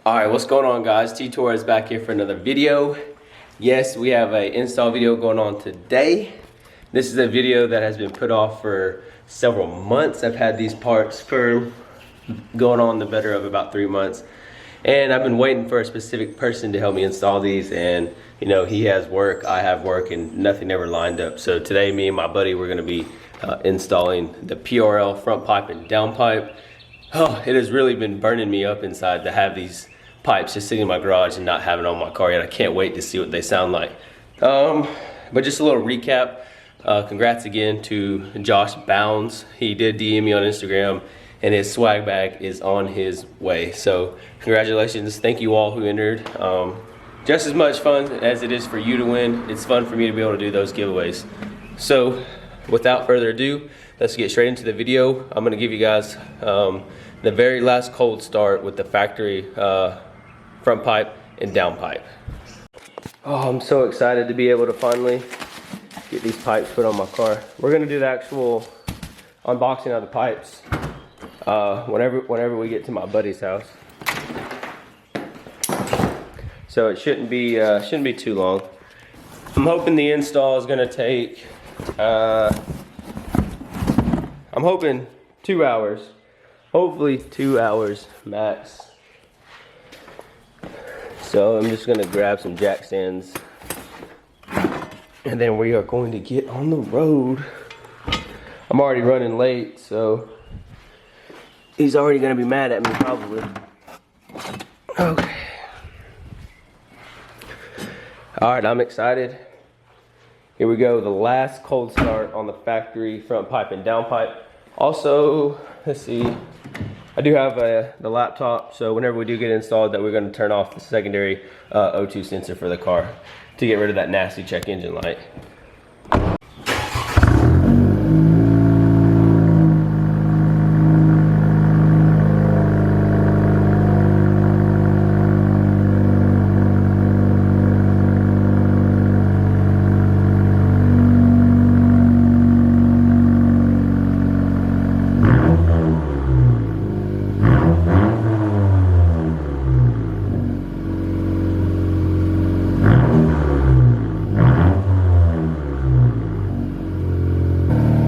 Alright, what's going on, guys? T-Tor is back here for another video. Yes, we have an install video going on today. This is a video that has been put off for several months. I've had these parts for going on the better of about 3 months. And I've been waiting for a specific person to help me install these, and you know, he has work, I have work, and nothing ever lined up. So today, me and my buddy, we're gonna be installing the PRL front pipe and downpipe. Oh, it has really been burning me up inside to have these pipes just sitting in my garage and not having on my car yet. I can't wait to see what they sound like. But just a little recap. Congrats again to Josh Bounds. He did DM me on Instagram, and his swag bag is on his way. So congratulations. Thank you all who entered. Just as much fun as it is for you to win, it's fun for me to be able to do those giveaways. So without further ado, let's get straight into the video. I'm gonna give you guys the very last cold start with the factory front pipe and downpipe. Oh, I'm so excited to be able to finally get these pipes put on my car. We're gonna do the actual unboxing of the pipes whenever we get to my buddy's house. So it shouldn't be too long. I'm hoping the install is gonna take I'm hoping 2 hours. Hopefully 2 hours max. So I'm just gonna grab some jack stands, and then we are going to get on the road. I'm already running late, so he's already gonna be mad at me probably. Okay. All right, I'm excited. Here we go, the last cold start on the factory front pipe and downpipe. Also, let's see, I do have the laptop, so whenever we do get installed, that we're going to turn off the secondary O2 sensor for the car to get rid of that nasty check engine light.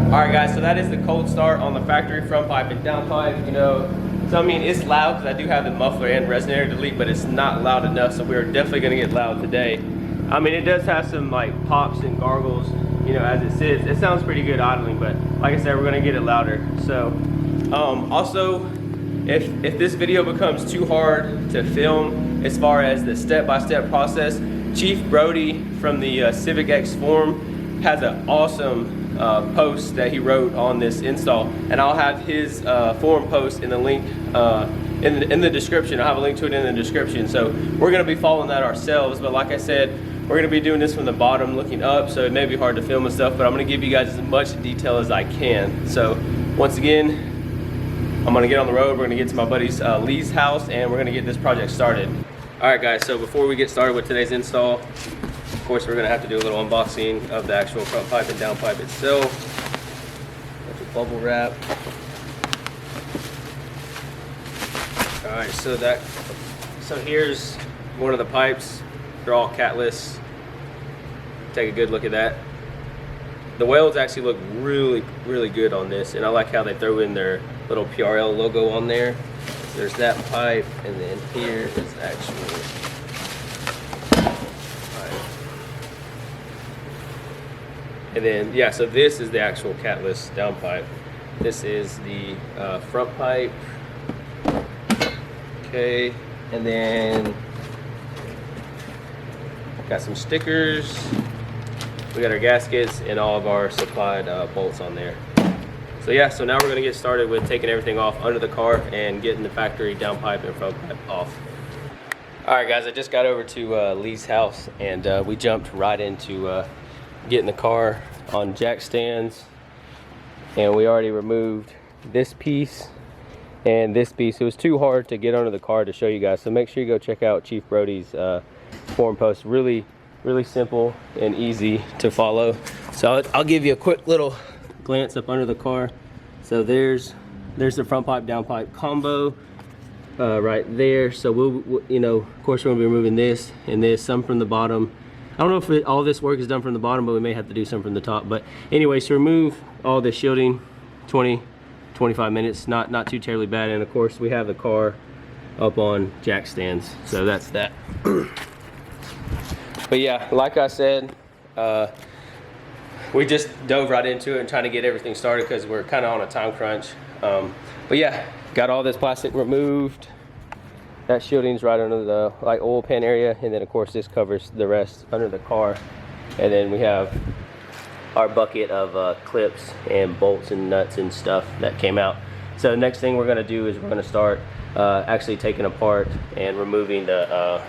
Alright guys, so that is the cold start on the factory front pipe and downpipe. You know, so I mean, it's loud because I do have the muffler and resonator delete, but it's not loud enough, so we're definitely going to get loud today. I mean, it does have some like pops and gargles, you know, as it sits. It sounds pretty good idling, but like I said, we're going to get it louder. So also, if this video becomes too hard to film as far as the step-by-step process, Chief Brody from the Civic X forum has an awesome post that he wrote on this install, and I'll have his forum post in the link in the description. I'll have a link to it in the description. So we're going to be following that ourselves, but like I said, we're going to be doing this from the bottom looking up, so it may be hard to film and stuff, but I'm going to give you guys as much detail as I can. So once again, I'm going to get on the road. We're going to get to my buddy's Lee's house, and we're going to get this project started. Alright guys, so before we get started with today's install, of course, we're going to have to do a little unboxing of the actual front pipe and downpipe itself. Bunch of bubble wrap. Alright, so here's one of the pipes. They're all catless. Take a good look at that. The welds actually look really, really good on this, and I like how they throw in their little PRL logo on there. There's that pipe, and then here is actually and then, yeah, so this is the actual catless downpipe. This is the front pipe. Okay, and then got some stickers. We got our gaskets and all of our supplied bolts on there. So yeah, so now we're gonna get started with taking everything off under the car and getting the factory downpipe and front pipe off. All right, guys, I just got over to Lee's house, and we jumped right into getting the car on jack stands, and we already removed this piece and this piece. It was too hard to get under the car to show you guys, so make sure you go check out Chief Brody's forum post. Really simple and easy to follow. So I'll give you a quick little glance up under the car. So there's the front pipe downpipe combo. right there. So we'll, you know, of course we're gonna be removing this and this, some from the bottom. I don't know if all this work is done from the bottom, but we may have to do some from the top. But anyway, so remove all the shielding, 20-25 minutes, not too terribly bad. And of course we have the car up on jack stands, so that's that. But yeah, like I said, we just dove right into it and trying to get everything started because we're kind of on a time crunch. But yeah, got all this plastic removed. That shielding's right under the like oil pan area, and then of course this covers the rest under the car. And then we have our bucket of clips and bolts and nuts and stuff that came out. So the next thing we're gonna do is we're gonna start actually taking apart and removing the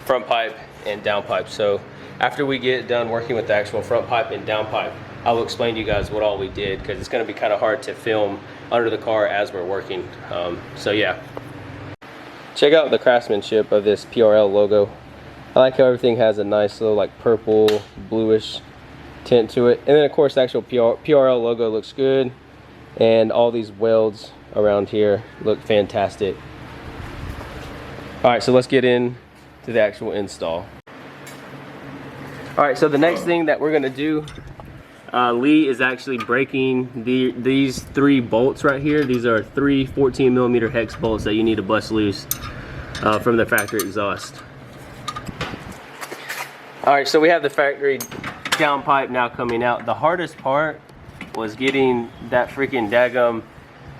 front pipe and downpipe. So after we get done working with the actual front pipe and downpipe, I will explain to you guys what all we did, because it's going to be kind of hard to film under the car as we're working. So yeah, check out the craftsmanship of this PRL logo. I like how everything has a nice little like purple bluish tint to it, and then of course the actual PRL logo looks good, and all these welds around here look fantastic. All right, so let's get in to the actual install. All right, so the next thing that we're gonna do, Lee is actually breaking these 3 bolts right here. These are 3 14mm hex bolts that you need to bust loose from the factory exhaust. All right, so we have the factory downpipe now coming out. The hardest part was getting that freaking daggum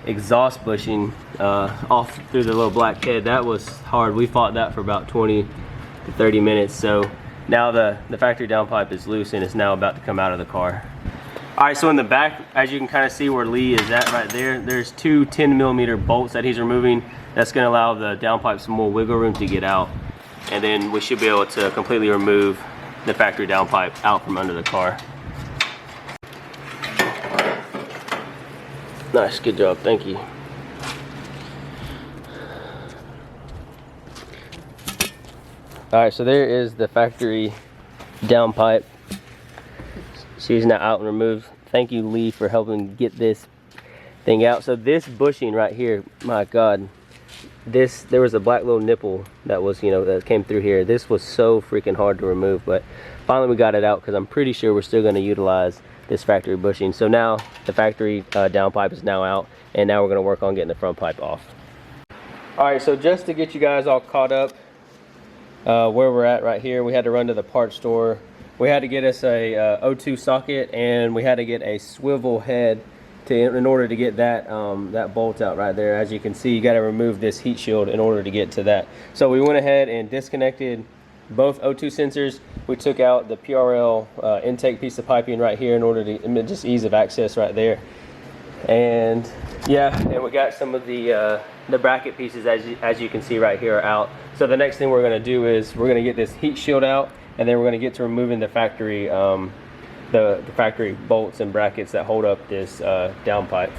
exhaust bushing off through the little black head. That was hard. We fought that for about 20 to 30 minutes. So now the factory downpipe is loose and it's now about to come out of the car. All right, so in the back, as you can kind of see where Lee is at right there, there's 2 10mm bolts that he's removing. That's going to allow the downpipe some more wiggle room to get out. And then we should be able to completely remove the factory downpipe out from under the car. Nice, good job, thank you. All right, so there is the factory downpipe. She's now out and removed. Thank you, Lee, for helping get this thing out. So this bushing right here, my God, there was a black little nipple that was, you know, that came through here. This was so freaking hard to remove, but finally we got it out because I'm pretty sure we're still going to utilize this factory bushing. So now the factory downpipe is now out, and now we're going to work on getting the front pipe off. All right, so just to get you guys all caught up where we're at right here, we had to run to the parts store. We had to get us a O2 socket, and we had to get a swivel head in order to get that that bolt out right there. As you can see, you got to remove this heat shield in order to get to that. So we went ahead and disconnected both O2 sensors. We took out the PRL intake piece of piping right here in order to just ease of access right there. And yeah, and we got some of the bracket pieces, as you can see right here, are out. So the next thing we're going to do is we're going to get this heat shield out, and then we're going to get to removing the factory the factory bolts and brackets that hold up this downpipe.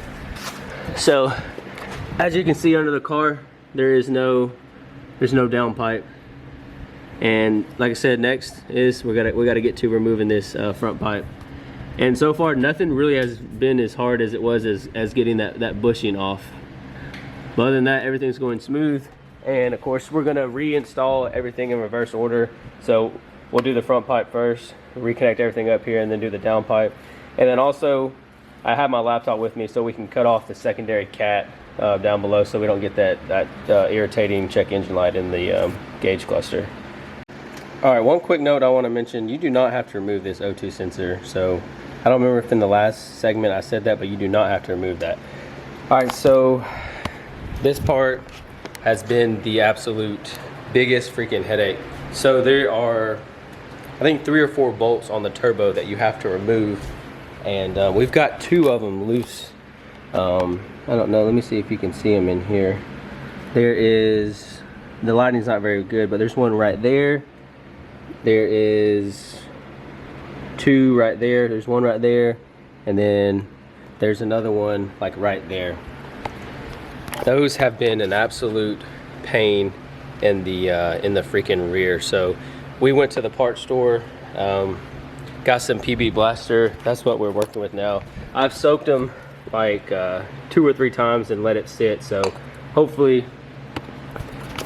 So as you can see under the car, there's no downpipe. And like I said, next is we gotta get to removing this front pipe. And so far nothing really has been as hard as it was as getting that bushing off. But other than that, everything's going smooth. And of course we're gonna reinstall everything in reverse order. So we'll do the front pipe first, reconnect everything up here, and then do the downpipe. And then also I have my laptop with me so we can cut off the secondary cat down below, so we don't get that irritating check engine light in the gauge cluster. All right, one quick note I want to mention: you do not have to remove this O2 sensor. So I don't remember if in the last segment I said that, but you do not have to remove that. All right, so this part has been the absolute biggest freaking headache. So there are, I think, 3 or 4 bolts on the turbo that you have to remove, and we've got 2 of them loose. I don't know, let me see if you can see them in here. There is, the lighting's not very good, but there's one right there. There is 2 right there, there's 1 right there, and then there's another one like right there. Those have been an absolute pain in the freaking rear. So we went to the parts store, got some PB Blaster. That's what we're working with now. I've soaked them like 2 or 3 times and let it sit, so hopefully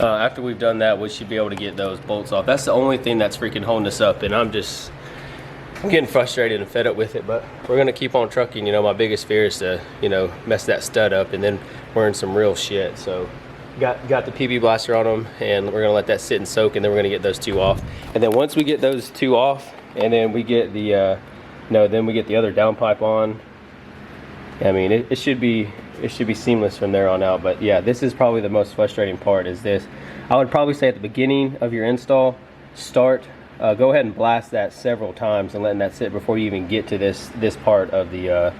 After we've done that, we should be able to get those bolts off. That's the only thing that's freaking holding us up, and I'm getting frustrated and fed up with it, but we're gonna keep on trucking. You know, my biggest fear is to, you know, mess that stud up and then we're in some real shit. So got the PB blaster on them, and we're gonna let that sit and soak, and then we're gonna get those two off. And then once we get those two off, and then we get the then we get the other downpipe on, I mean, it should be seamless from there on out. But yeah, this is probably the most frustrating part, is this. I would probably say at the beginning of your install, go ahead and blast that several times and letting that sit before you even get to this part of the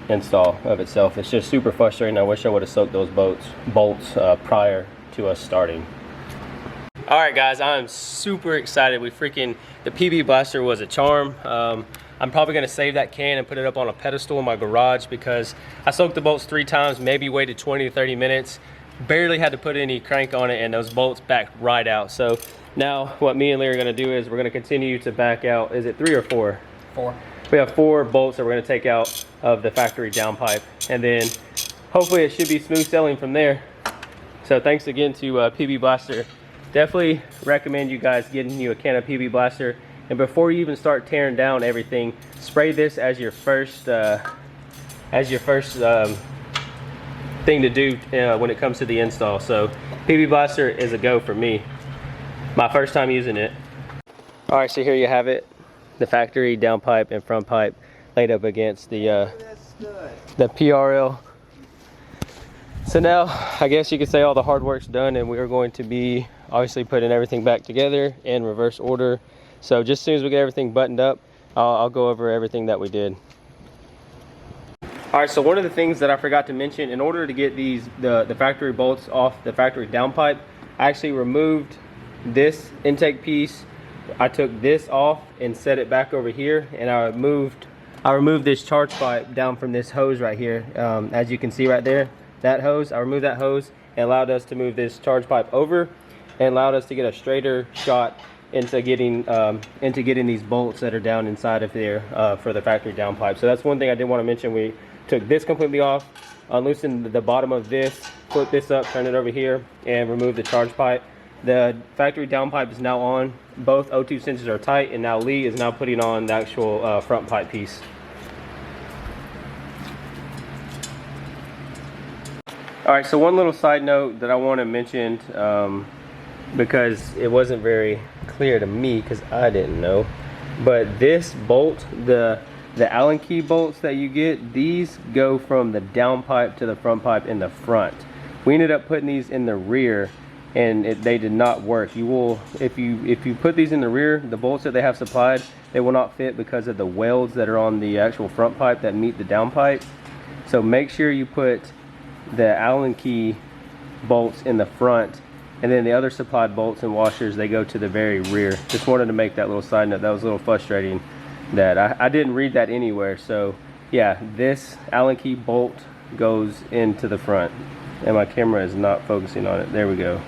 install of itself. It's just super frustrating. I wish I would have soaked those bolts prior to us starting. All right, guys, I'm super excited. The PB blaster was a charm. I'm probably gonna save that can and put it up on a pedestal in my garage, because I soaked the bolts 3 times, maybe waited 20 to 30 minutes, barely had to put any crank on it, and those bolts backed right out. So now what me and Lee are gonna do is we're gonna continue to back out, is it 3 or 4? 4. We have 4 bolts that we're gonna take out of the factory downpipe, and then hopefully it should be smooth sailing from there. So thanks again to PB Blaster. Definitely recommend you guys getting you a can of PB Blaster, and before you even start tearing down everything, spray this as your first thing to do when it comes to the install. So PB Blaster is a go for me. My first time using it. All right, so here you have it, the factory downpipe and front pipe laid up against the PRL. So now I guess you could say all the hard work's done, and we are going to be obviously putting everything back together in reverse order. So just as soon as we get everything buttoned up, I'll go over everything that we did. All right, so one of the things that I forgot to mention, in order to get the factory bolts off the factory downpipe, I actually removed this intake piece. I took this off and set it back over here, and I removed this charge pipe down from this hose right here. As you can see right there, that hose, I removed that hose and allowed us to move this charge pipe over, and allowed us to get a straighter shot into getting these bolts that are down inside of there for the factory downpipe. So that's one thing I did want to mention. We took this completely off, unloosened the bottom of this, flip this up, turn it over here, and remove the charge pipe. The factory downpipe is now on. Both O2 sensors are tight, and now Lee is now putting on the actual front pipe piece. All right, so one little side note that I want to mention, because it wasn't very clear to me because I didn't know, but this bolt, the Allen key bolts that you get, these go from the downpipe to the front pipe in the front. We ended up putting these in the rear, and they did not work. You will, if you put these in the rear, the bolts that they have supplied, they will not fit because of the welds that are on the actual front pipe that meet the downpipe. So make sure you put the Allen key bolts in the front, and then the other supplied bolts and washers, they go to the very rear. Just wanted to make that little side note. That was a little frustrating that I didn't read that anywhere. So yeah, this Allen key bolt goes into the front, and my camera is not focusing on it. There we go.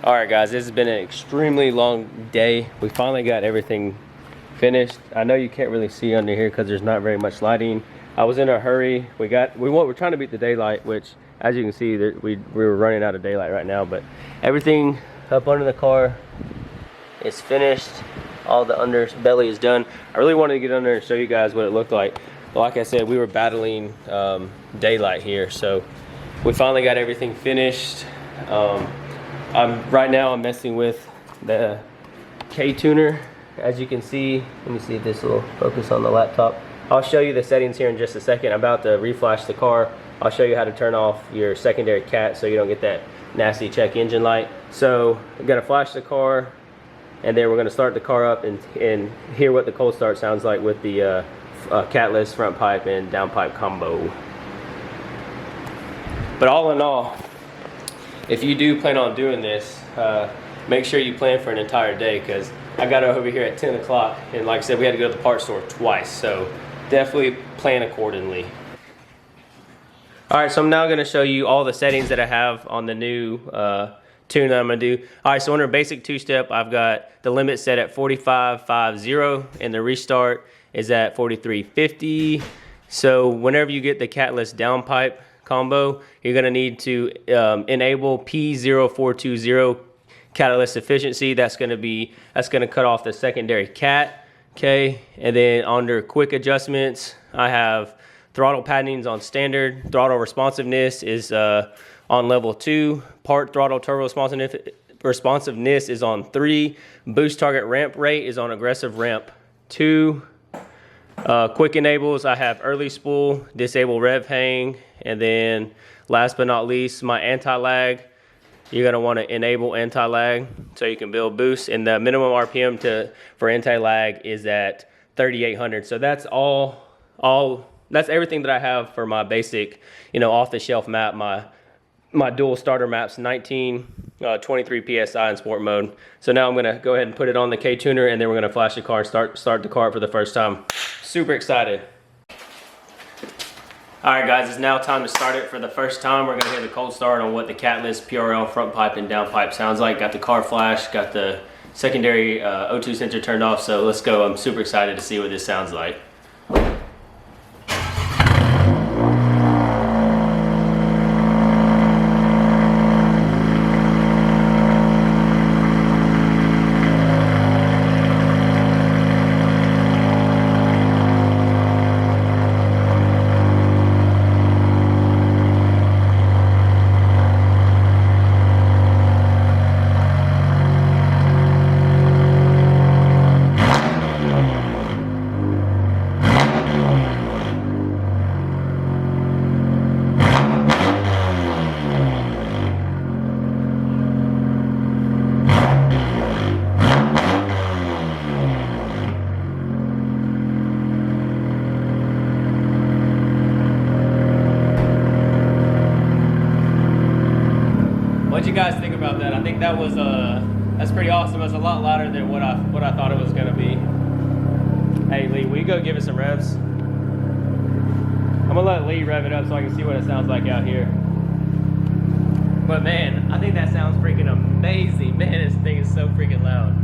All right, guys, this has been an extremely long day. We finally got everything finished. I know you can't really see under here because there's not very much lighting. I was in a hurry. We're trying to beat the daylight, which, as you can see, we were running out of daylight right now. But everything up under the car is finished. All the underbelly is done. I really wanted to get under and show you guys what it looked like. But like I said, we were battling daylight here, so we finally got everything finished. Right now I'm messing with the K-tuner. As you can see, let me see if this will focus on the laptop. I'll show you the settings here in just a second. I'm about to reflash the car. I'll show you how to turn off your secondary cat so you don't get that nasty check engine light. So I'm gonna flash the car, and then we're gonna start the car up and hear what the cold start sounds like with the catless front pipe and downpipe combo. But all in all, if you do plan on doing this, make sure you plan for an entire day, because I got over here at 10 o'clock, and like I said, we had to go to the parts store twice, so definitely plan accordingly. All right, so I'm now gonna show you all the settings that I have on the new tune that I'm gonna do. All right, so under basic two-step, I've got the limit set at 45.50, and the restart is at 43.50. So whenever you get the catless downpipe combo, you're gonna need to enable P0420 catalyst efficiency. That's gonna cut off the secondary cat. Okay, and then under quick adjustments, I have throttle patterns on standard. Throttle responsiveness is on level 2. Part throttle turbo responsiveness is on 3. Boost target ramp rate is on aggressive ramp 2. Quick enables, I have early spool, disable rev hang, and then last but not least, my anti-lag. You're gonna want to enable anti-lag so you can build boost, and the minimum RPM for anti-lag is at 3,800. So that's that's everything that I have for my basic, off-the-shelf map. My dual starter maps, 19, 23 PSI in sport mode. So now I'm gonna go ahead and put it on the K-tuner, and then we're gonna flash the car and start the car for the first time. Super excited. All right, guys, it's now time to start it for the first time. We're gonna hear the cold start on what the catless PRL front pipe and downpipe sounds like. Got the car flash, got the secondary O2 sensor turned off, so let's go. I'm super excited to see what this sounds like. What you guys think about that? I think that was that's pretty awesome. It's a lot louder than what I thought it was gonna be. Hey Lee, will you go give it some revs? I'm gonna let Lee rev it up so I can see what it sounds like out here. But man, I think that sounds freaking amazing. Man, this thing is so freaking loud.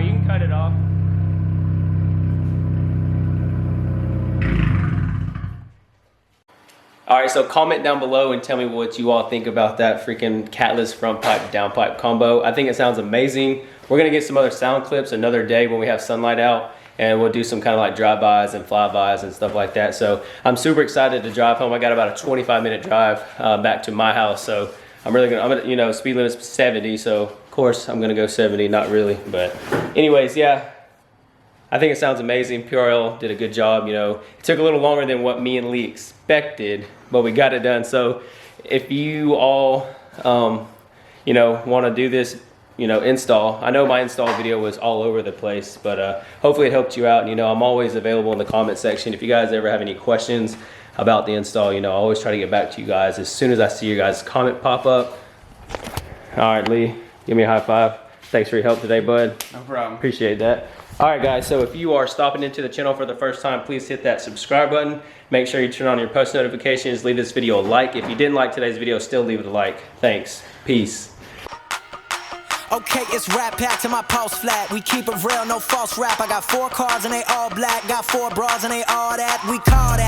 You can cut it off. Alright, so comment down below and tell me what you all think about that freaking catless front pipe downpipe combo. I think it sounds amazing. We're gonna get some other sound clips another day when we have sunlight out, and we'll do some kind of like drive-bys and flybys and stuff like that. So I'm super excited to drive home. I got about a 25-minute drive back to my house, so I'm gonna, speed limit's 70, so of course I'm gonna go 70, not really, but anyways, yeah, I think it sounds amazing. PRL did a good job. It took a little longer than what me and Lee expected, but we got it done. So if you all, want to do this, install, I know my install video was all over the place, but hopefully it helped you out. I'm always available in the comment section. If you guys ever have any questions about the install, I always try to get back to you guys as soon as I see your guys' comment pop up. All right, Lee, give me a high five. Thanks for your help today, bud. No problem. Appreciate that. All right, guys, so if you are stopping into the channel for the first time, please hit that subscribe button. Make sure you turn on your post notifications. Leave this video a like. If you didn't like today's video, still leave it a like. Thanks. Peace. Okay, it's rap pack to my pulse flat. We keep it real, no false rap. I got 4 cars and they all black. Got 4 bras and they all that. We call that.